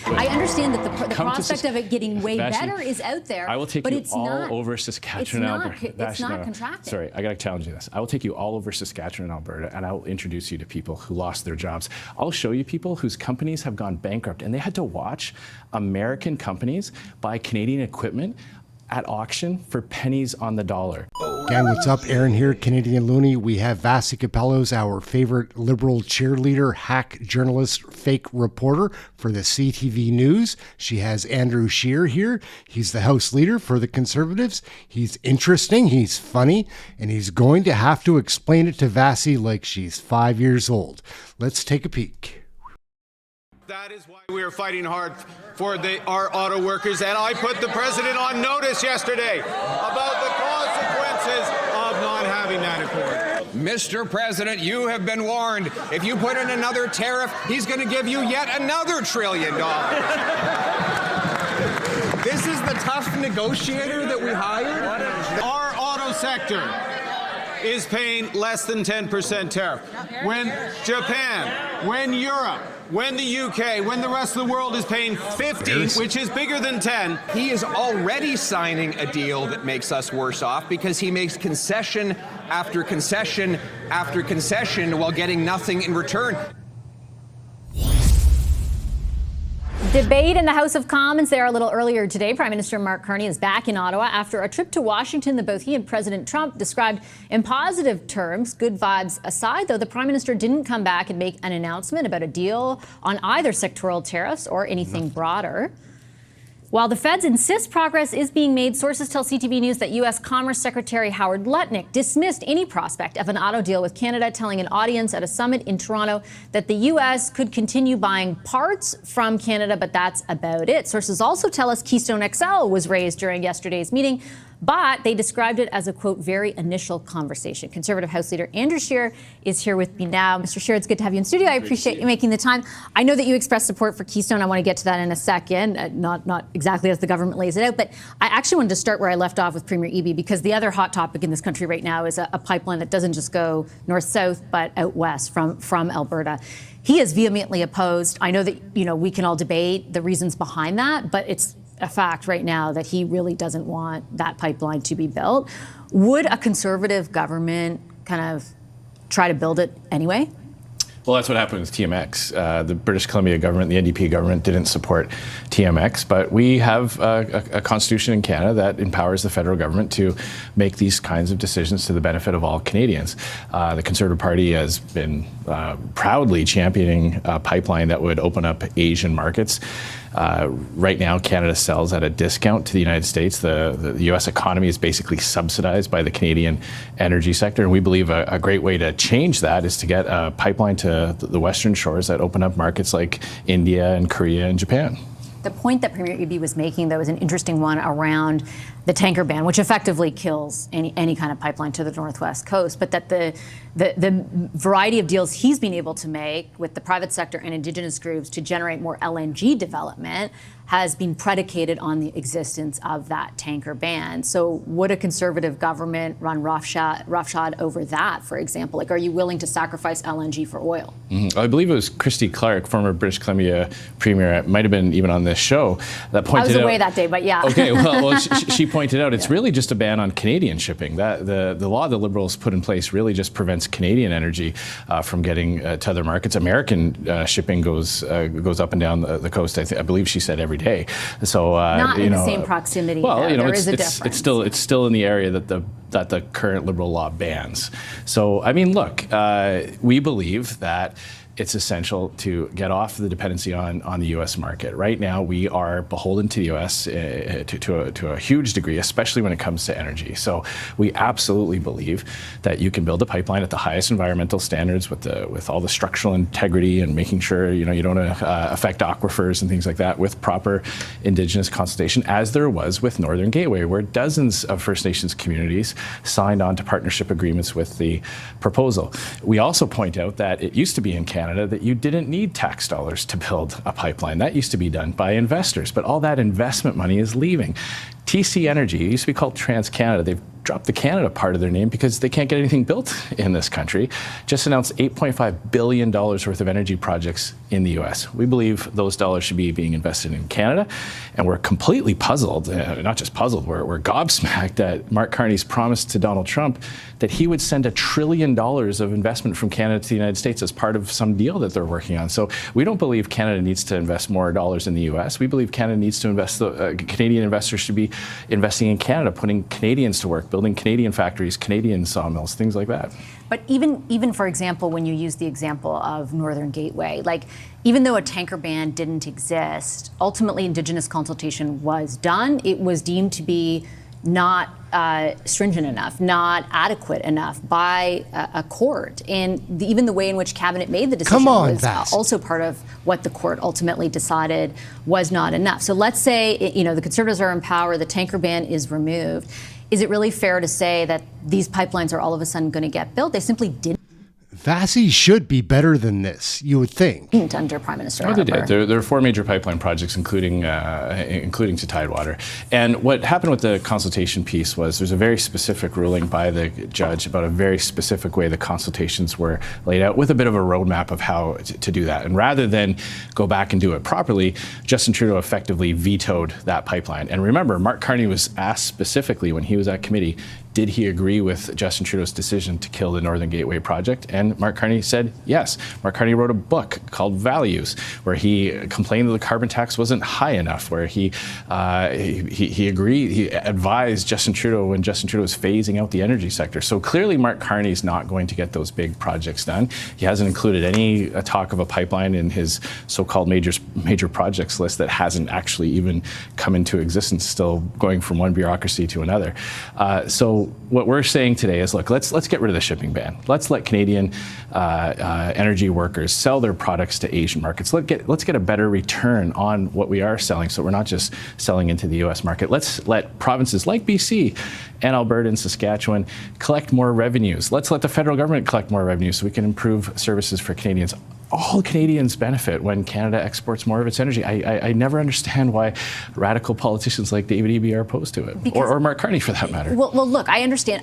I understand that the prospect of it getting way better is out there. I will take but you it's all not, over Saskatchewan and Alberta. It's not contracting. Sorry, I got to challenge you this. I will take you all over Saskatchewan and Alberta, and I will introduce you to people who lost their jobs. I'll show you people whose companies have gone bankrupt, and they had to watch American companies buy Canadian equipment at auction for pennies on the dollar. Gang, what's up? Aaron here, Canadian Looney. We have Vassy Capellos, our favorite liberal cheerleader, hack journalist, fake reporter for the CTV News. She has Andrew Scheer here. He's the House Leader for the Conservatives. He's interesting, he's funny, and he's going to have to explain it to Vassy like she's 5 years old. Let's take a peek. That is why we are fighting hard for our auto workers, and I put the president on notice yesterday about the consequences of not having that accord. Mr. President, you have been warned. If you put in another tariff, he's going to give you yet another $1 trillion. This is the tough negotiator that we hired? Our auto sector is paying less than 10% tariff. When Japan, when Europe, when the UK, when the rest of the world is paying 15, which is bigger than 10. He is already signing a deal that makes us worse off because he makes concession after concession after concession while getting nothing in return. Debate in the House of Commons there a little earlier today. Prime Minister Mark Carney is back in Ottawa after a trip to Washington that both he and President Trump described in positive terms. Good vibes aside, though, the Prime Minister didn't come back and make an announcement about a deal on either sectoral tariffs or anything broader. While the feds insist progress is being made, sources tell CTV News that U.S. Commerce Secretary Howard Lutnick dismissed any prospect of an auto deal with Canada, telling an audience at a summit in Toronto that the U.S. could continue buying parts from Canada, but that's about it. Sources also tell us Keystone XL was raised during yesterday's meeting, but they described it as a, quote, very initial conversation. Conservative House Leader Andrew Scheer is here with me now. Mr. Scheer, it's good to have you in studio. I appreciate you making the time. I know that you expressed support for Keystone. I want to get to that in a second, not exactly as the government lays it out, but I actually wanted to start where I left off with Premier Eby, because the other hot topic in this country right now is a pipeline that doesn't just go north-south, but out west from Alberta. He is vehemently opposed. I know that, we can all debate the reasons behind that, but it's a fact right now that he really doesn't want that pipeline to be built. Would a Conservative government kind of try to build it anyway? Well, that's what happened with TMX. The British Columbia government, the NDP government, didn't support TMX, but we have a constitution in Canada that empowers the federal government to make these kinds of decisions to the benefit of all Canadians. The Conservative Party has been proudly championing a pipeline that would open up Asian markets. Right now, Canada sells at a discount to the United States. The U.S. economy is basically subsidized by the Canadian energy sector, and we believe a great way to change that is to get a pipeline to the Western shores that open up markets like India and Korea and Japan. The point that Premier Eby was making, though, is an interesting one around the tanker ban, which effectively kills any kind of pipeline to the Northwest coast, but that the variety of deals he's been able to make with the private sector and Indigenous groups to generate more LNG development has been predicated on the existence of that tanker ban. So would a Conservative government run roughshod over that, for example? Like, are you willing to sacrifice LNG for oil? I believe it was Christy Clark, former British Columbia Premier, it might have been even on this show, that pointed out— I was away that day, but yeah. Okay, well she pointed out it's really just a ban on Canadian shipping. That the law the Liberals put in place really just prevents Canadian energy from getting to other markets. American shipping goes up and down the coast. I believe she said every day. So not in the same proximity. Well, there is a difference. It's still in the area that the current Liberal law bans. So I mean, look, we believe that it's essential to get off the dependency on the U.S. market. Right now, we are beholden to the U.S. To a huge degree, especially when it comes to energy. So we absolutely believe that you can build a pipeline at the highest environmental standards with all the structural integrity and making sure you don't affect aquifers and things like that, with proper Indigenous consultation, as there was with Northern Gateway, where dozens of First Nations communities signed on to partnership agreements with the proposal. We also point out that it used to be in Canada that you didn't need tax dollars to build a pipeline. That used to be done by investors, but all that investment money is leaving. TC Energy, it used to be called TransCanada, they've dropped the Canada part of their name because they can't get anything built in this country, just announced $8.5 billion worth of energy projects in the U.S. We believe those dollars should be being invested in Canada, and we're completely puzzled, not just puzzled, we're gobsmacked at Mark Carney's promise to Donald Trump that he would send $1 trillion of investment from Canada to the United States as part of some deal that they're working on. So we don't believe Canada needs to invest more dollars in the U.S. We believe Canada needs to invest, Canadian investors should be investing in Canada, putting Canadians to work, building Canadian factories, Canadian sawmills, things like that. But even for example, when you use the example of Northern Gateway, like even though a tanker ban didn't exist, ultimately Indigenous consultation was done. It was deemed to be not stringent enough, not adequate enough by a court. And even the way in which Cabinet made the decision was also part of what the court ultimately decided was not enough. So let's say, the Conservatives are in power, the tanker ban is removed. Is it really fair to say that these pipelines are all of a sudden going to get built? They simply didn't. Vassy should be better than this, you would think. Under Prime Minister Harper. They did. There are 4 major pipeline projects, including to Tidewater. And what happened with the consultation piece was there's a very specific ruling by the judge about a very specific way the consultations were laid out, with a bit of a roadmap of how to do that. And rather than go back and do it properly, Justin Trudeau effectively vetoed that pipeline. And remember, Mark Carney was asked specifically when he was at committee, did he agree with Justin Trudeau's decision to kill the Northern Gateway project? And Mark Carney said yes. Mark Carney wrote a book called Values, where he complained that the carbon tax wasn't high enough, where he agreed, he advised Justin Trudeau when Justin Trudeau was phasing out the energy sector. So clearly Mark Carney's not going to get those big projects done. He hasn't included any talk of a pipeline in his so-called major projects list that hasn't actually even come into existence, still going from one bureaucracy to another. So what we're saying today is, look, let's get rid of the shipping ban. Let's let Canadian energy workers sell their products to Asian markets. Let's get a better return on what we are selling, so we're not just selling into the U.S. market. Let's let provinces like BC and Alberta and Saskatchewan collect more revenues. Let's let the federal government collect more revenues so we can improve services for Canadians. All Canadians benefit when Canada exports more of its energy. I never understand why radical politicians like David Eby are opposed to it, or Mark Carney for that matter. Well, look, I understand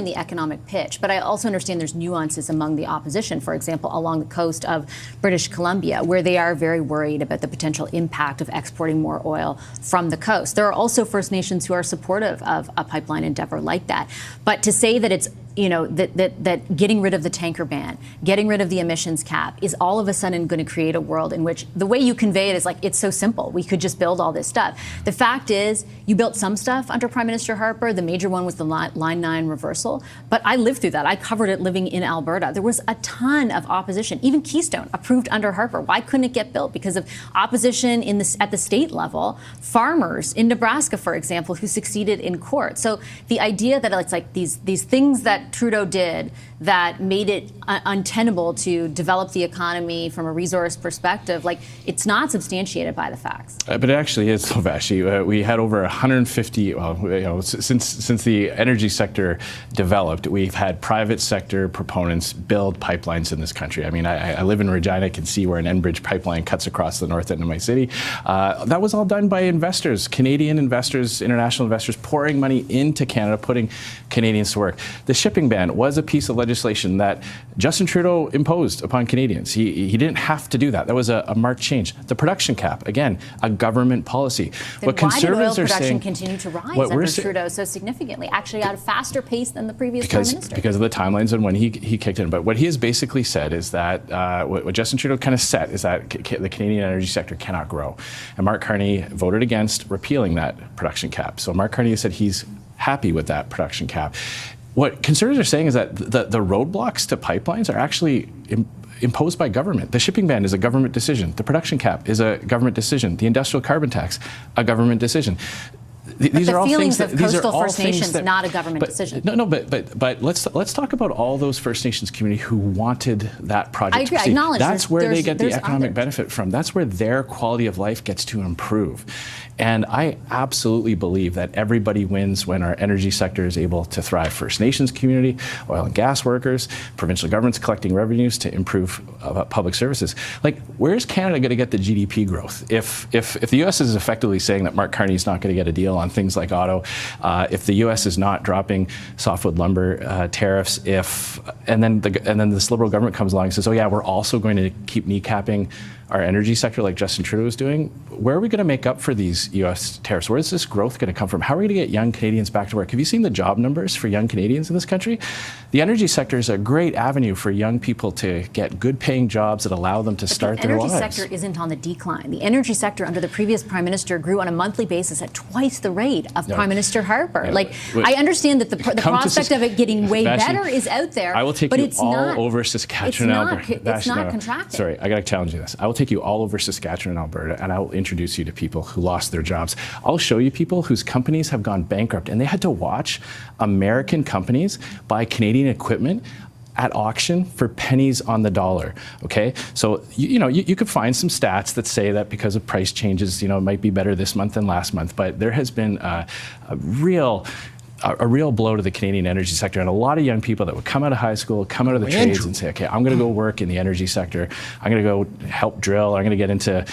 the economic pitch, but I also understand there's nuances among the opposition, for example, along the coast of British Columbia, where they are very worried about the potential impact of exporting more oil from the coast. There are also First Nations who are supportive of a pipeline endeavor like that. But to say that it's that getting rid of the tanker ban, getting rid of the emissions cap is all of a sudden going to create a world in which the way you convey it is like, it's so simple. We could just build all this stuff. The fact is, you built some stuff under Prime Minister Harper. The major one was the Line 9 reversal. But I lived through that. I covered it living in Alberta. There was a ton of opposition. Even Keystone, approved under Harper. Why couldn't it get built? Because of opposition at the state level. Farmers in Nebraska, for example, who succeeded in court. So the idea that it's like these things that Trudeau did that made it untenable to develop the economy from a resource perspective, like, it's not substantiated by the facts. But it actually is, so Vassy. We had over 150, since the energy sector developed, we've had private sector proponents build pipelines in this country. I mean, I live in Regina, I can see where an Enbridge pipeline cuts across the north end of my city. That was all done by investors, Canadian investors, international investors, pouring money into Canada, putting Canadians to work. The shipping ban was a piece of legislation that Justin Trudeau imposed upon Canadians. He didn't have to do that. That was a marked change. The production cap, again, a government policy. Then what Conservatives why did oil are production saying, continue to rise under Trudeau so significantly, actually at a faster pace than the previous Prime Minister? Because of the timelines and when he kicked in. But what he has basically said is that, what Justin Trudeau kind of set is that the Canadian energy sector cannot grow. And Mark Carney voted against repealing that production cap. So Mark Carney has said he's happy with that production cap. What Conservatives are saying is that the roadblocks to pipelines are actually imposed by government. The shipping ban is a government decision. The production cap is a government decision. The industrial carbon tax, a government decision. These are all things that these are all First Nations, not a government decision. But let's talk about all those First Nations community who wanted that project. I agree. To I acknowledge that's where they get the economic benefit from. That's where their quality of life gets to improve. And I absolutely believe that everybody wins when our energy sector is able to thrive. First Nations community, oil and gas workers, provincial governments collecting revenues to improve public services. Like, where's Canada going to get the GDP growth if the U.S. is effectively saying that Mark Carney is not going to get a deal on things like auto. If the U.S. is not dropping softwood lumber tariffs, and then this Liberal government comes along and says, oh yeah, we're also going to keep kneecapping our energy sector like Justin Trudeau is doing, where are we going to make up for these U.S. tariffs? Where is this growth going to come from? How are we going to get young Canadians back to work? Have you seen the job numbers for young Canadians in this country? The energy sector is a great avenue for young people to get good paying jobs that allow them to start their lives. The energy sector isn't on the decline. The energy sector under the previous Prime Minister grew on a monthly basis at twice the rate of Prime Minister Harper. I understand that the prospect of it getting way better is out there. I will take you all over Saskatchewan and Alberta. It's not contracting. Sorry, I got to challenge you this. I will take you all over Saskatchewan and Alberta, and I will introduce you to people who lost their jobs. I'll show you people whose companies have gone bankrupt, and they had to watch American companies buy Canadian equipment at auction for pennies on the dollar. Okay, so you could find some stats that say that because of price changes, it might be better this month than last month, but there has been a real blow to the Canadian energy sector, and a lot of young people that would come out of high school, come out of the trades and say, okay, I'm going to go work in the energy sector. I'm going to go help drill. I'm going to get into,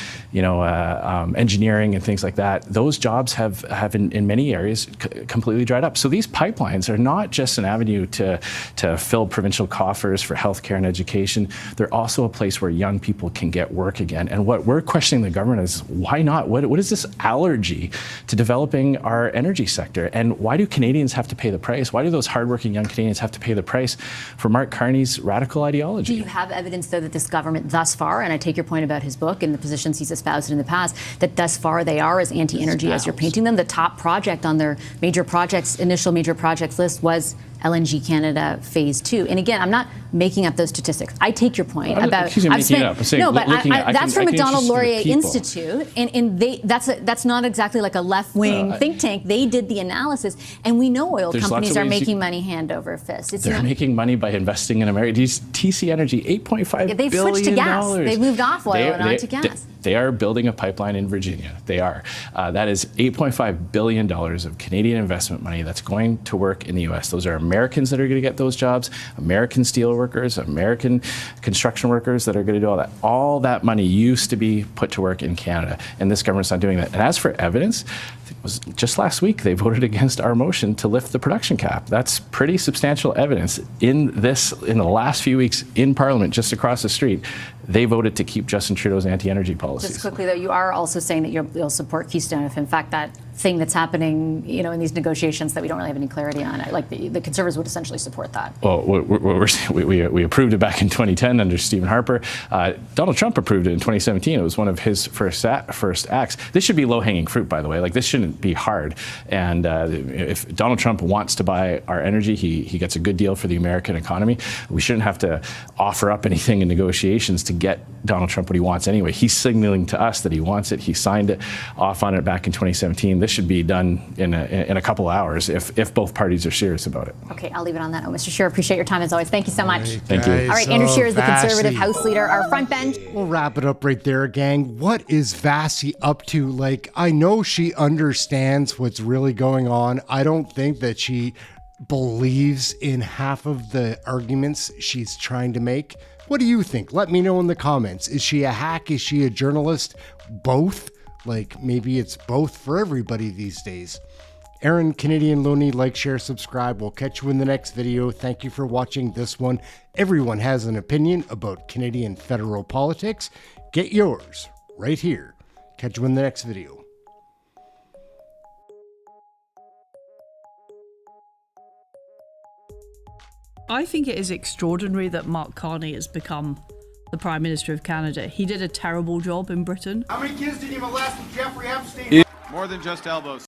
engineering and things like that. Those jobs have in many areas completely dried up. So these pipelines are not just an avenue to fill provincial coffers for healthcare and education. They're also a place where young people can get work again. And what we're questioning the government is, why not? What is this allergy to developing our energy sector? And why do Canadians have to pay the price? Why do those hardworking young Canadians have to pay the price for Mark Carney's radical ideology? Do you have evidence, though, that this government thus far, and I take your point about his book and the positions he's espoused in the past, that thus far they are as anti-energy as you're painting them? The top project on their initial major projects list was LNG Canada Phase 2. And again, I'm not making up those statistics. I take your point about... That's from Macdonald Laurier Institute, and that's not exactly like a left-wing think tank. They did the analysis, and we know oil companies are making money hand over fist. They're making money by investing in America. TC Energy, $8.5 billion. They've switched to gas. They've moved off oil and onto gas. They are building a pipeline in Virginia. They are. That is $8.5 billion of Canadian investment money that's going to work in the U.S. Those are Americans that are going to get those jobs, American steel workers, American construction workers that are going to do all that. All that money used to be put to work in Canada, and this government's not doing that. And as for evidence, it was just last week they voted against our motion to lift the production cap. That's pretty substantial evidence. In the last few weeks in Parliament, just across the street, they voted to keep Justin Trudeau's anti-energy policies. Just quickly, though, you are also saying that you'll support Keystone if, in fact, that thing that's happening, in these negotiations that we don't really have any clarity on, like the Conservatives would essentially support that. Well, we approved it back in 2010 under Stephen Harper. Donald Trump approved it in 2017. It was one of his first acts. This should be low-hanging fruit, by the way. Like, this shouldn't be hard. And if Donald Trump wants to buy our energy, he gets a good deal for the American economy. We shouldn't have to offer up anything in negotiations to get Donald Trump what he wants anyway. He's signaling to us that he wants it. He signed it off on it back in 2017. This should be done in a couple of hours if both parties are serious about it. Okay, I'll leave it on that. Mr. Scheer, appreciate your time as always. Thank you so much. Thank you. All right, Andrew Scheer is the Conservative House Leader, our front bench. We'll wrap it up right there, gang. What is Vassy up to? Like, I know she understands what's really going on. I don't think that she believes in half of the arguments she's trying to make. What do you think? Let me know in the comments. Is she a hack? Is she a journalist? Both? Like, maybe it's both for everybody these days. Aaron, Canadian Looney, like, share, subscribe. We'll catch you in the next video. Thank you for watching this one. Everyone has an opinion about Canadian federal politics. Get yours right here. Catch you in the next video. I think it is extraordinary that Mark Carney has become the Prime Minister of Canada. He did a terrible job in Britain. How many kids did you molest with Jeffrey Epstein? More than just elbows.